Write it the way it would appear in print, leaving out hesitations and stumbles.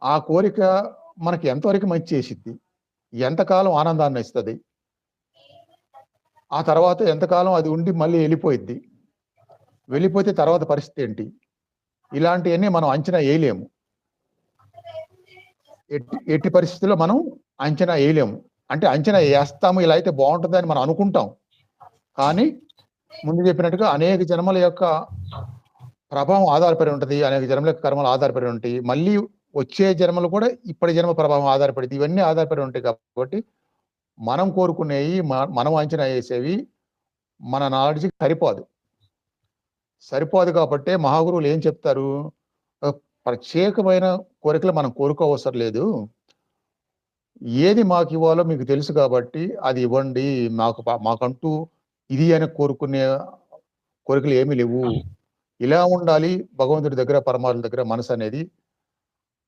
ఆ కోరిక మనకి ఎంతవరకు మంచి చేసిద్ది? ఎంతకాలం ఆనందాన్నిస్తది? ఆ తర్వాత ఎంతకాలం అది ఉండి మళ్ళీ ఎళ్ళిపోయిద్ది? వెళ్ళిపోతే తర్వాత పరిస్థితేంటి? ఇలాంటియన్నీ మనం అంచనా ఎయలేము. ఎట్టి ఎట్టి పరిస్థితుల్లో మనం అంచనా ఎయలేము. అంటే అంచనా ఏస్తాము, ఇలా అయితే బావుంటదని మనం అనుకుంటాం. కానీ ముందు చెప్పినట్టుగా అనేక జన్మల యొక్క ప్రభావం ఆధారపడి ఉంటది. అనేక జన్మల యొక్క కర్మలు ఆధారపడి ఉంటాయి. మళ్ళీ వచ్చే జన్మలు కూడా ఇప్పటి జన్మ ప్రభావం ఆధారపడిద్ది. ఇవన్నీ ఆధారపడి ఉంటాయి కాబట్టి, మనం కోరుకునేయి మనం అంచనా ఏసేవి మన నాలెడ్జ్‌కి సరిపోదు. సరిపోదు కాబట్టే మహాగురువులు ఏం చెప్తారు? ప్రత్యేకమైన కోరికలు మనం కోరుకోవసరం లేదు. ఏది మాకివ్వాలో మీకు తెలుసు కాబట్టి అది ఇవ్వండి. మాకంటూ ఇది అని కోరుకునే కోరికలు ఏమీ లేవు. ఇలా ఉండాలి భగవంతుడి దగ్గర, పరమాత్మ దగ్గర మనసనేది